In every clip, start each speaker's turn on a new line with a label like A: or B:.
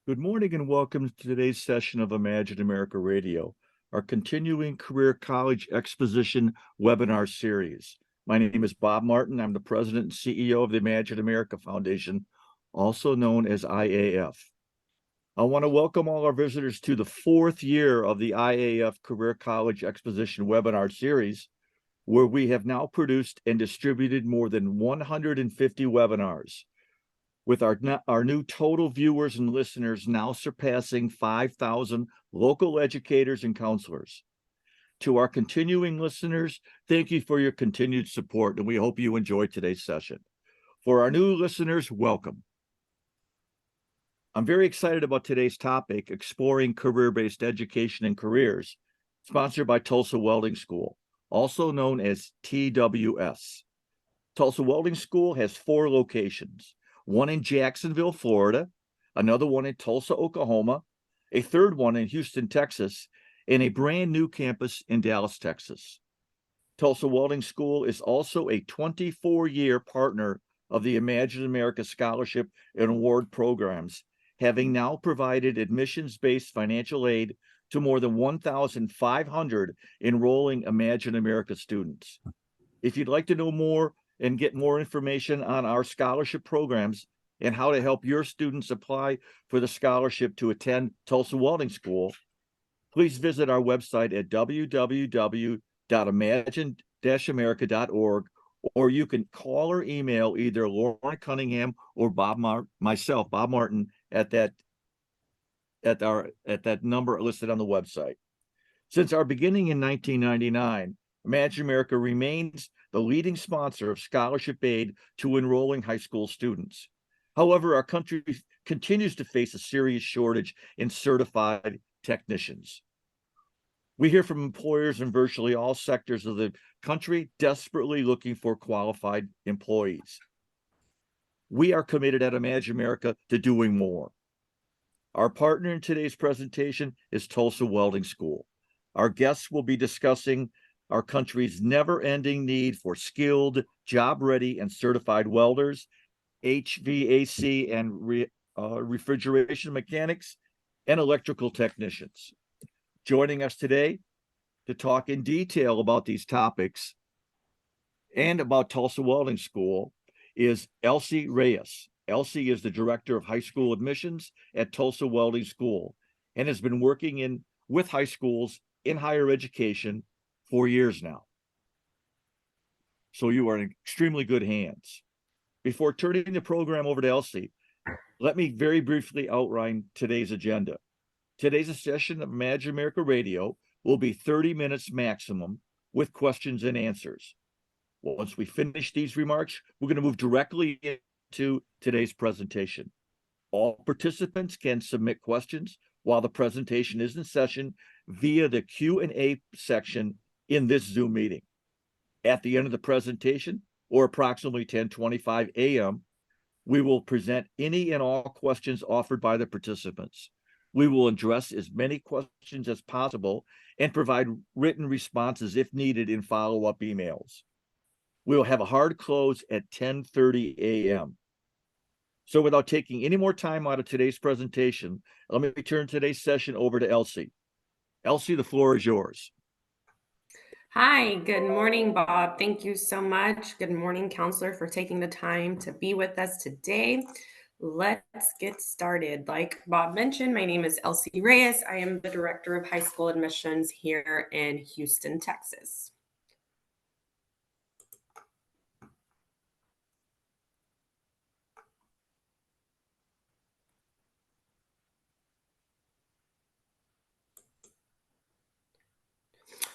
A: Good morning and welcome to today's session of Imagine America Radio, our continuing career college exposition webinar series. My name is Bob Martin. I'm the president and CEO of the Imagine America Foundation, also known as IAF. I want to welcome all our visitors to the fourth year of the IAF Career College Exposition webinar series, where we have now produced and distributed more than 150 webinars, with our new total viewers and listeners now surpassing 5,000 local educators and counselors. To our continuing listeners, thank you for your continued support, and we hope you enjoy today's session. For our new listeners, welcome. I'm very excited about today's topic, exploring career-based education and careers, sponsored by Tulsa Welding School, also known as TWS. Tulsa Welding School has 4 locations: one in Jacksonville, Florida, another one in Tulsa, Oklahoma, a third one in Houston, Texas, and a brand new campus in Dallas, Texas. Tulsa Welding School is also a 24-year partner of the Imagine America Scholarship and Award programs, having now provided admissions-based financial aid to more than 1,500 enrolling Imagine America students. If you'd like to know more and get more information on our scholarship programs and how to help your students apply for the scholarship to attend Tulsa Welding School, please visit our website at www.imagine-america.org, or you can call or email either Lauren Cunningham or Bob Martin, at that number listed on the website. Since our beginning in 1999, Imagine America remains the leading sponsor of scholarship aid to enrolling high school students. However, our country continues to face a serious shortage in certified technicians. We hear from employers in virtually all sectors of the country desperately looking for qualified employees. We are committed at Imagine America to doing more. Our partner in today's presentation is Tulsa Welding School. Our guests will be discussing our country's never-ending need for skilled, job-ready, and certified welders, HVAC and refrigeration mechanics, and electrical technicians. Joining us today to talk in detail about these topics and about Tulsa Welding School is Elsie Reyes. Elsie is the director of high school admissions at Tulsa Welding School and has been working with high schools in higher education for years now. So you are in extremely good hands. Before turning the program over to Elsie, let me very briefly outline today's agenda. Today's session of Imagine America Radio will be 30 minutes maximum with questions and answers. Once we finish these remarks, we're going to move directly into today's presentation. All participants can submit questions while the presentation is in session via the Q&A section in this Zoom meeting. At the end of the presentation, or approximately 10:25 a.m., we will present any and all questions offered by the participants. We will address as many questions as possible and provide written responses if needed in follow-up emails. We'll have a hard close at 10:30 a.m. So without taking any more time out of today's presentation, let me turn today's session over to Elsie. Elsie, the floor is yours.
B: Hi, good morning, Bob. Thank you so much. Good morning, counselor, for taking the time to be with us today. Let's get started. Like Bob mentioned, my name is Elsie Reyes. I am the director of high school admissions here in Houston, Texas.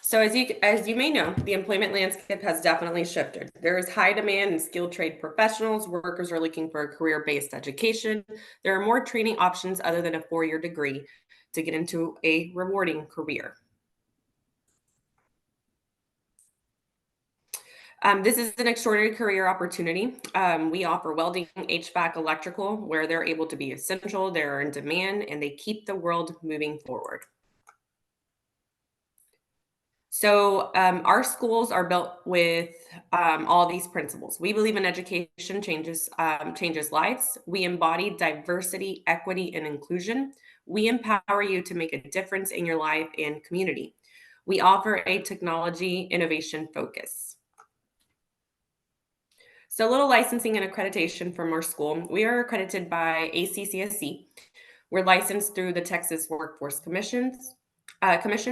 B: So as you may know, the employment landscape has definitely shifted. There is high demand in skilled trade professionals. Workers are looking for a career-based education. There are more training options other than a 4-year degree to get into a rewarding career. This is an extraordinary career opportunity. We offer welding, HVAC, electrical, where they're able to be essential, they're in demand, and they keep the world moving forward. So our schools are built with all these principles. We believe in education changes lives. We embody diversity, equity, and inclusion. We empower you to make a difference in your life and community. We offer a technology innovation focus. So a little licensing and accreditation from our school. We are accredited by ACCSC. We're licensed through the Texas Workforce Commission.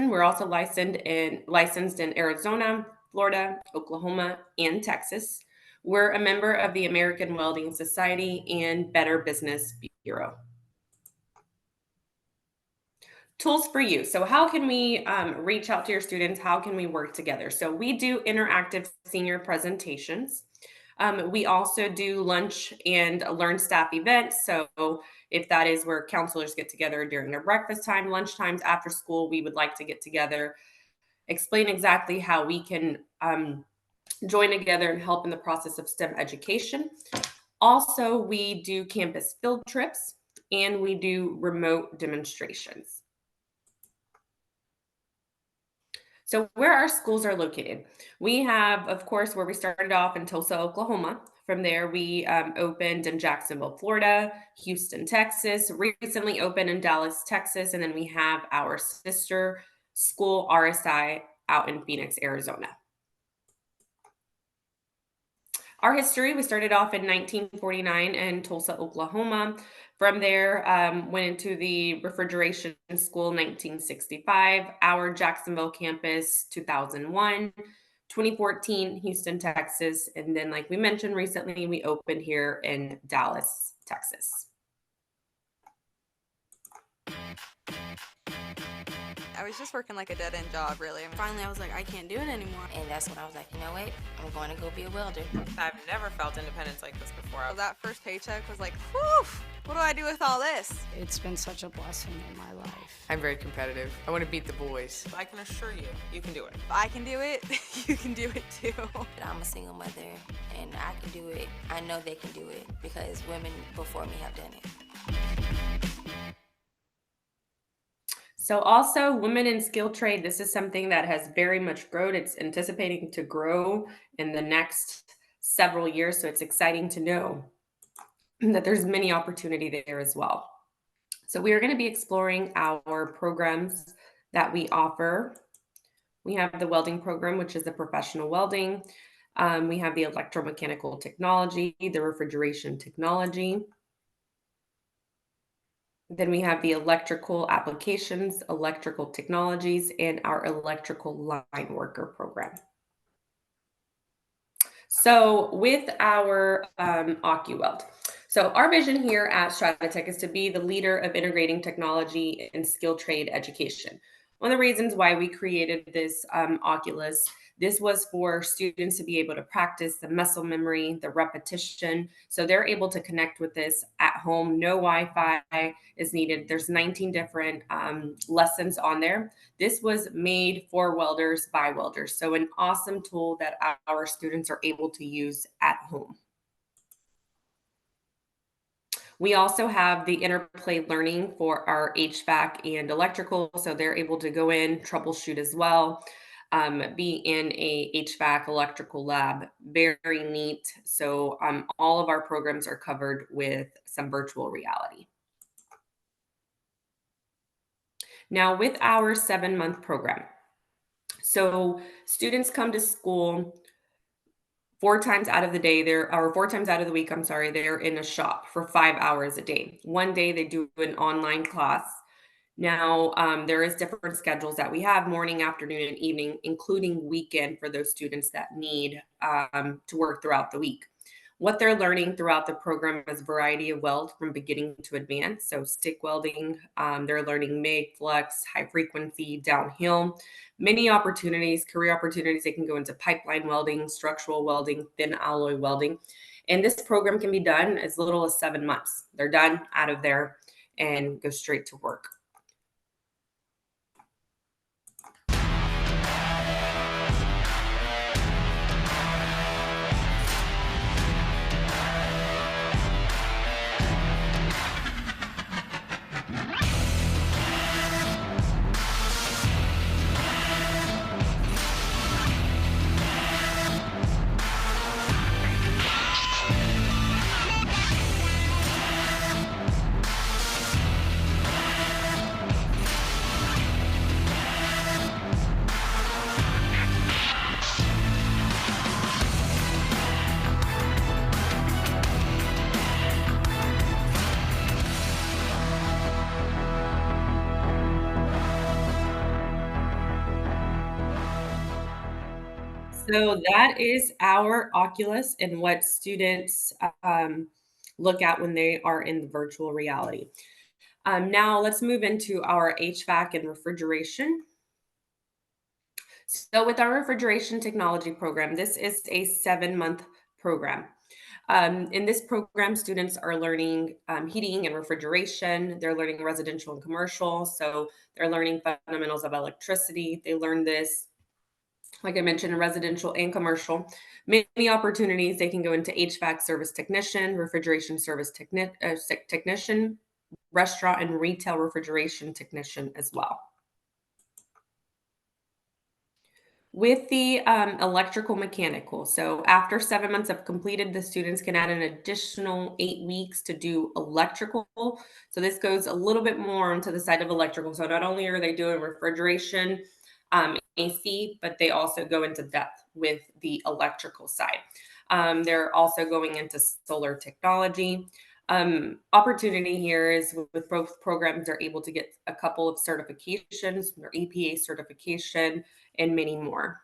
B: We're also licensed in Arizona, Florida, Oklahoma, and Texas. We're a member of the American Welding Society and Better Business Bureau. Tools for you. So how can we reach out to your students? How can we work together? So we do interactive senior presentations. We also do lunch and learn staff events. So if that is where counselors get together during their breakfast time, lunch times, after school, we would like to get together, explain exactly how we can join together and help in the process of STEM education. Also, we do campus field trips and we do remote demonstrations. So where our schools are located, we have, of course, where we started off in Tulsa, Oklahoma. From there, we opened in Jacksonville, Florida, Houston, Texas, recently opened in Dallas, Texas, and then we have our sister school, RSI, out in Phoenix, Arizona. Our history, we started off in 1949 in Tulsa, Oklahoma. From there, went into the refrigeration school 1965, our Jacksonville campus 2001, 2014, Houston, Texas. And then, like we mentioned recently, we opened here in Dallas, Texas.
C: I was just working like a dead-end job, really.
D: Finally, I was like, I can't do it anymore. And that's when I was like, you know what? I'm going to go be a welder.
E: I've never felt independence like this before.
C: So that first paycheck was like, whew, what do I do with all this?
F: It's been such a blessing in my life.
E: I'm very competitive. I want to beat the boys. I can assure you, you can do it.
C: If I can do it, you can do it too.
D: I'm a single mother, and I can do it. I know they can do it because women before me have done it.
B: So also women in skilled trade, this is something that has very much grown. It's anticipating to grow in the next several years. So it's exciting to know that there's many opportunity there as well. So we are going to be exploring our programs that we offer. We have the welding program, which is the professional welding. We have the electromechanical technology, the refrigeration technology. Then we have the electrical applications, electrical technologies, and our electrical line worker program. So with our OccuWeld, so our vision here at Stratitech is to be the leader of integrating technology and skilled trade education. One of the reasons why we created this Oculus, this was for students to be able to practice the muscle memory, the repetition. So they're able to connect with this at home. No Wi-Fi is needed. There's 19 different lessons on there. This was made for welders by welders. So an awesome tool that our students are able to use at home. We also have the interplay learning for our HVAC and electrical. So they're able to go in, troubleshoot as well, be in a HVAC electrical lab. Very neat. So all of our programs are covered with some virtual reality. Now with our 7-month program. So students come to school 4 times out of the day, or 4 times out of the week, I'm sorry, they're in a shop for 5 hours a day. One day they do an online class. Now, there is different schedules that we have, morning, afternoon, and evening, including weekend for those students that need to work throughout the week. What they're learning throughout the program is a variety of weld from beginning to advanced. So stick welding, they're learning MIG, flux, high frequency, downhill, many opportunities, career opportunities. They can go into pipeline welding, structural welding, thin alloy welding. And this program can be done as little as 7 months. They're done out of there and go straight to work. So that is our Oculus and what students look at when they are in the virtual reality. Now let's move into our HVAC and refrigeration. So with our refrigeration technology program, this is a 7-month program. In this program, students are learning heating and refrigeration. They're learning residential and commercial. So they're learning fundamentals of electricity. They learn this, like I mentioned, in residential and commercial. Many opportunities. They can go into HVAC service technician, refrigeration service technician, restaurant and retail refrigeration technician as well. With the electrical mechanical, so after 7 months of completed, the students can add an additional 8 weeks to do electrical. So this goes a little bit more onto the side of electrical. So not only are they doing refrigeration, AC, but they also go into depth with the electrical side. They're also going into solar technology. Opportunity here is with both programs, they're able to get a couple of certifications, their EPA certification, and many more.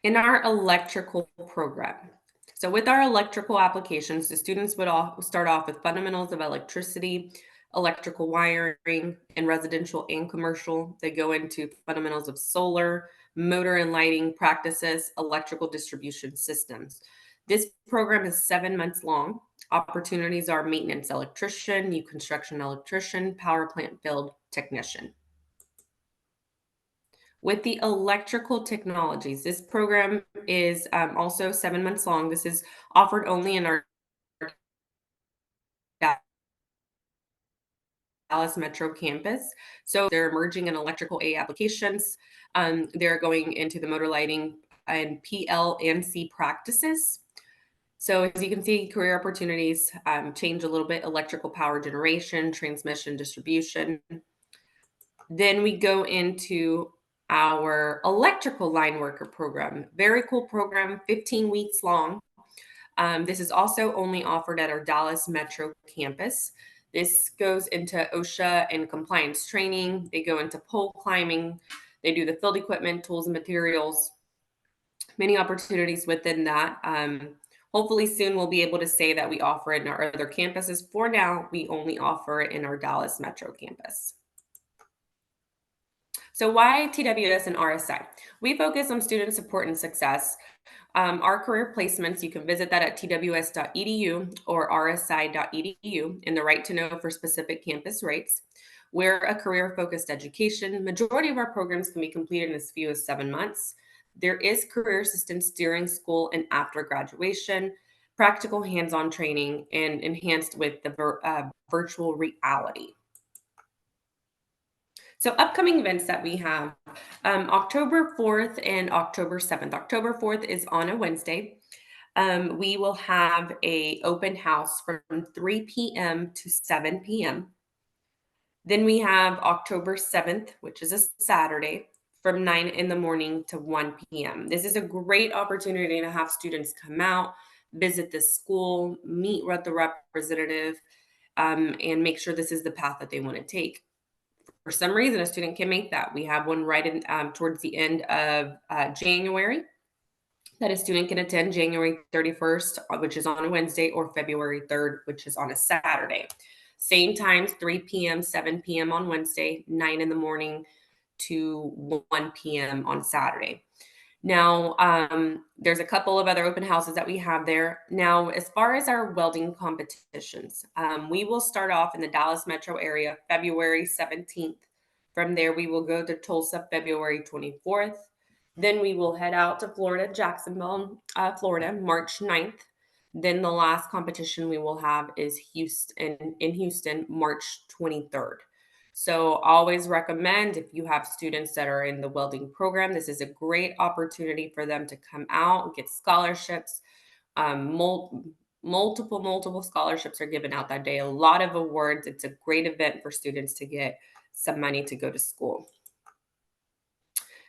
B: In our electrical program, so with our electrical applications, the students would all start off with fundamentals of electricity, electrical wiring, and residential and commercial. They go into fundamentals of solar, motor and lighting practices, electrical distribution systems. This program is 7 months long. Opportunities are maintenance electrician, new construction electrician, power plant field technician. With the electrical technologies, this program is also 7 months long. This is offered only in our Dallas Metro campus. So they're emerging in electrical A applications. They're going into the motor lighting and PLNC practices. So as you can see, career opportunities change a little bit: electrical power generation, transmission, distribution. Then we go into our electrical line worker program. Very cool program, 15 weeks long. This is also only offered at our Dallas Metro campus. This goes into OSHA and compliance training. They go into pole climbing. They do the field equipment, tools and materials. Many opportunities within that. Hopefully soon we'll be able to say that we offer it in our other campuses. For now, we only offer it in our Dallas Metro campus. So why TWS and RSI? We focus on student support and success. Our career placements, you can visit that at tws.edu or rsi.edu in the right to know for specific campus rates. We're a career-focused education. Majority of our programs can be completed in as few as 7 months. There is career assistance during school and after graduation, practical hands-on training, and enhanced with the virtual reality. So upcoming events that we have, October 4th and October 7th. October 4th is on a Wednesday. We will have a open house from 3 p.m. to 7 p.m. Then we have October 7th, which is a Saturday, from 9 in the morning to 1 p.m. This is a great opportunity to have students come out, visit the school, meet with the representative, and make sure this is the path that they want to take. For some reason, a student can make that. We have one right in towards the end of January that a student can attend, January 31st, which is on a Wednesday, or February 3rd, which is on a Saturday. Same times, 3 p.m., 7 p.m. on Wednesday, 9 in the morning to 1 p.m. on Saturday. Now, there's a couple of other open houses that we have there. Now, as far as our welding competitions, we will start off in the Dallas metro area, February 17th. From there, we will go to Tulsa, February 24th. Then we will head out to Florida, Jacksonville, Florida, March 9th. Then the last competition we will have is in Houston, March 23rd. So always recommend, if you have students that are in the welding program, this is a great opportunity for them to come out and get scholarships. Multiple scholarships are given out that day. A lot of awards. It's a great event for students to get some money to go to school.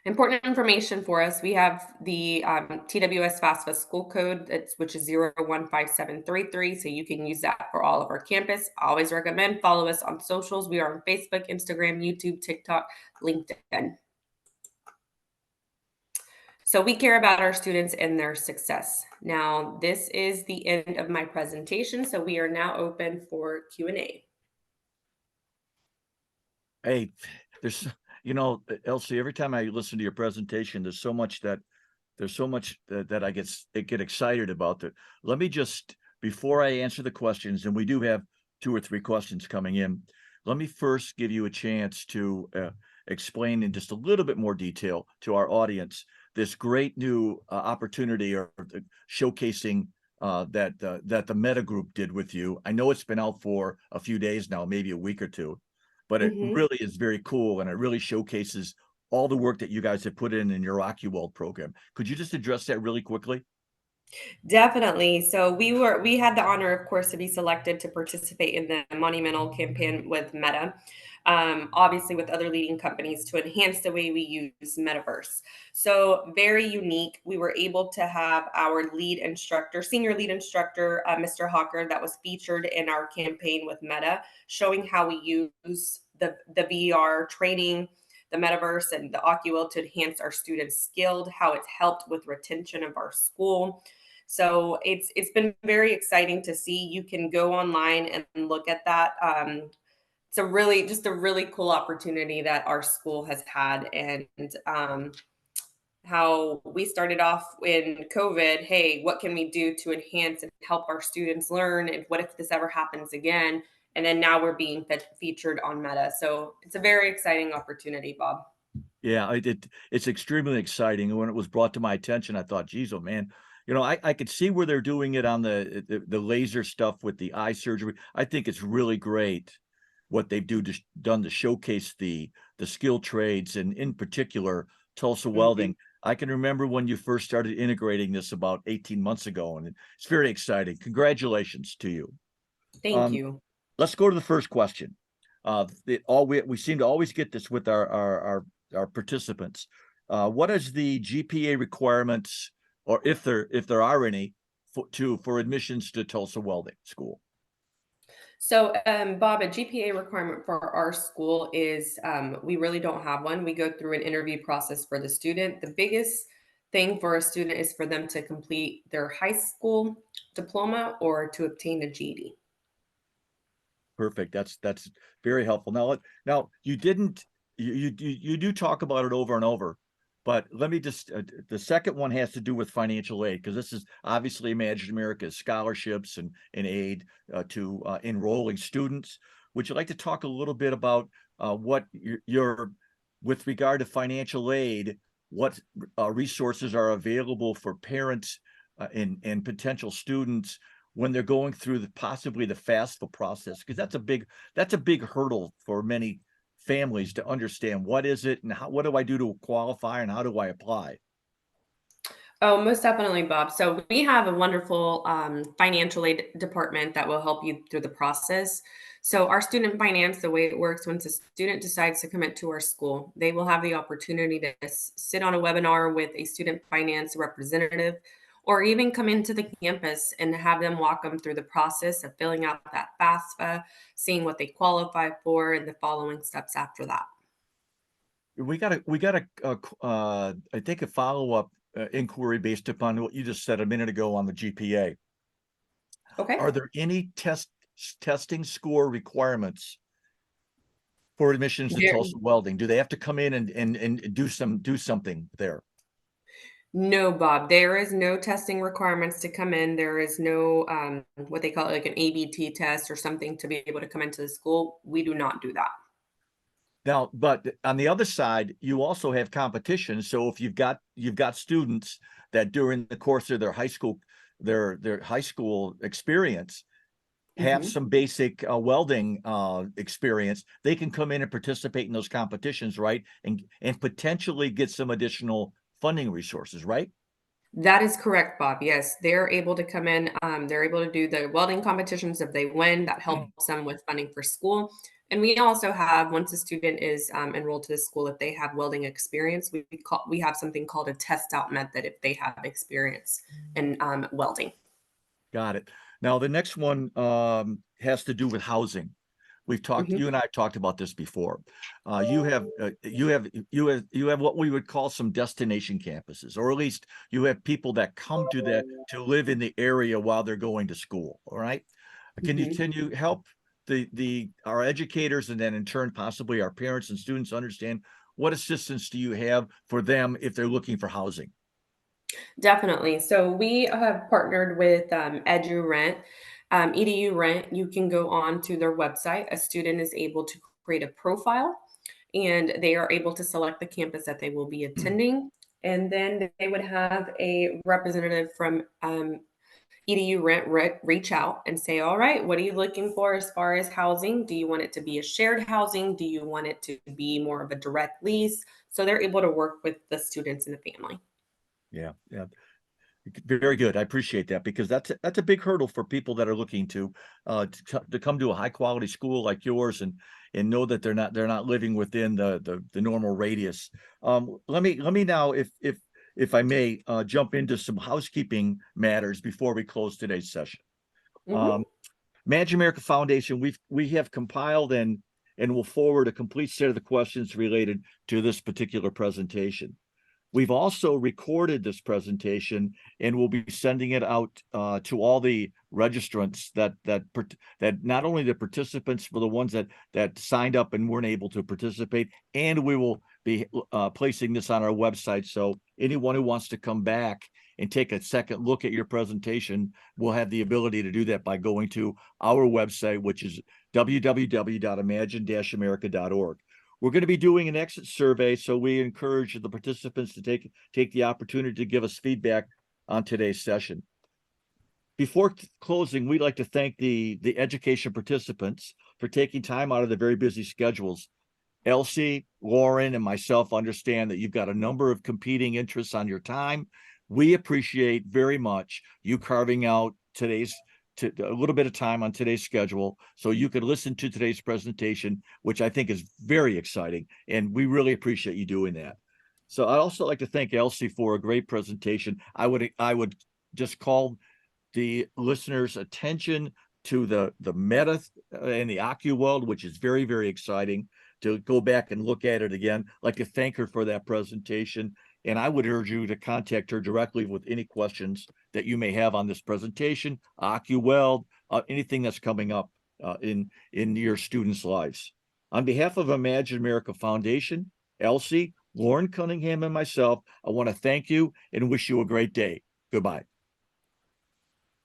B: Important information for us. We have the TWS FAFSA school code, which is 015733. So you can use that for all of our campus. I always recommend follow us on socials. We are on Facebook, Instagram, YouTube, TikTok, LinkedIn. So we care about our students and their success. Now, this is the end of my presentation, so we are now open for Q&A.
A: Hey, there's, Elsie, every time I listen to your presentation, there's so much that I get excited about. That. Let me just, before I answer the questions, and we do have 2 or 3 questions coming in, let me first give you a chance to explain in just a little bit more detail to our audience this great new opportunity or showcasing that the Meta Group did with you. I know it's been out for a few days now, maybe a week or 2, but it really is very cool, and it really showcases all the work that you guys have put in your AccuWeld program. Could you just address that really quickly?
B: Definitely. So we had the honor, of course, to be selected to participate in the monumental campaign with Meta, obviously with other leading companies to enhance the way we use metaverse. So very unique. We were able to have our lead instructor, senior lead instructor, Mr. Hawker, that was featured in our campaign with Meta, showing how we use the VR training, the metaverse, and the AccuWeld to enhance our students' skilled, how it's helped with retention of our school. So it's been very exciting to see. You can go online and look at that. It's a really cool opportunity that our school has had, and how we started off in COVID. Hey, what can we do to enhance and help our students learn? And what if this ever happens again? And then now we're being featured on Meta. So it's a very exciting opportunity, Bob.
A: Yeah, it's extremely exciting. And when it was brought to my attention, I thought, geez, oh man, I could see where they're doing it on the laser stuff with the eye surgery. I think it's really great what they've done to showcase the skilled trades, and in particular Tulsa Welding. I can remember when you first started integrating this about 18 months ago, and it's very exciting. Congratulations to you.
B: Thank you.
A: Let's go to the first question. We seem to always get this with our participants. What is the GPA requirements, or if there are any, for admissions to Tulsa Welding School?
B: So, Bob, a GPA requirement for our school is we really don't have one. We go through an interview process for the student. The biggest thing for a student is for them to complete their high school diploma or to obtain a GED.
A: Perfect. That's very helpful. Now you do talk about it over and over, but let me just the second one has to do with financial aid, because this is obviously Imagine America's scholarships and aid to enrolling students. Would you like to talk a little bit about what your with regard to financial aid, what resources are available for parents and potential students when they're going through possibly the FAFSA process? Because that's a big hurdle for many families to understand. What is it, and what do I do to qualify, and how do I apply?
B: Oh, most definitely, Bob. So we have a wonderful financial aid department that will help you through the process. So our student finance, the way it works, once a student decides to commit to our school, they will have the opportunity to sit on a webinar with a student finance representative, or even come into the campus and have them walk them through the process of filling out that FAFSA, seeing what they qualify for, and the following steps after that.
A: We got I think a follow-up inquiry based upon what you just said a minute ago on the GPA.
B: Okay.
A: Are there any testing score requirements for admissions to Tulsa Welding? Do they have to come in and do something there?
B: No, Bob, there is no testing requirements to come in. There is no what they call like an ABT test or something to be able to come into the school. We do not do that.
A: Now, but on the other side, you also have competition. So if you've got students that during the course of their high school experience have some basic welding experience, they can come in and participate in those competitions, right? And potentially get some additional funding resources, right?
B: That is correct, Bob. Yes, they're able to come in. They're able to do the welding competitions. If they win, that helps them with funding for school. And we also have, once a student is enrolled to the school, if they have welding experience, we have something called a test out method if they have experience in welding.
A: Got it. Now the next one has to do with housing. We've talked,
B: Mhm.
A: you and I talked about this before. You have what we would call some destination campuses, or at least you have people that come to that to live in the area while they're going to school. All right.
B: Mhm.
A: Can you help our educators and then in turn possibly our parents and students understand what assistance do you have for them if they're looking for housing?
B: Definitely. So we have partnered with EduRent. EDU Rent, you can go on to their website. A student is able to create a profile and they are able to select the campus that they will be attending. And then they would have a representative from EDU reach out and say, all right, what are you looking for as far as housing? Do you want it to be a shared housing? Do you want it to be more of a direct lease? So they're able to work with the students and the family.
A: Yeah, yeah. Very good. I appreciate that because that's a big hurdle for people that are looking to come to a high quality school like yours and know that they're not living within the normal radius. Let me now, if I may, jump into some housekeeping matters before we close today's session.
B: Mhm.
A: Manage America Foundation, we have compiled and will forward a complete set of the questions related to this particular presentation. We've also recorded this presentation and we'll be sending it out to all the registrants that not only the participants, but the ones that signed up and weren't able to participate. And we will be placing this on our website. So anyone who wants to come back and take a second look at your presentation will have the ability to do that by going to our website, which is www.imagine-america.org. We're going to be doing an exit survey, so we encourage the participants to take the opportunity to give us feedback on today's session. Before closing, we'd like to thank the education participants for taking time out of their very busy schedules. Elsie, Lauren, and myself understand that you've got a number of competing interests on your time. We appreciate very much you carving out a little bit of time on today's schedule so you could listen to today's presentation, which I think is very exciting. And we really appreciate you doing that. So I'd also like to thank Elsie for a great presentation. I would just call the listeners' attention to the meta and the OcuWeld, which is very, very exciting to go back and look at it again. I'd like to thank her for that presentation. And I would urge you to contact her directly with any questions that you may have on this presentation, OcuWeld, anything that's coming up in your students' lives. On behalf of Imagine America Foundation, Elsie, Lauren Cunningham, and myself, I want to thank you and wish you a great day. Goodbye.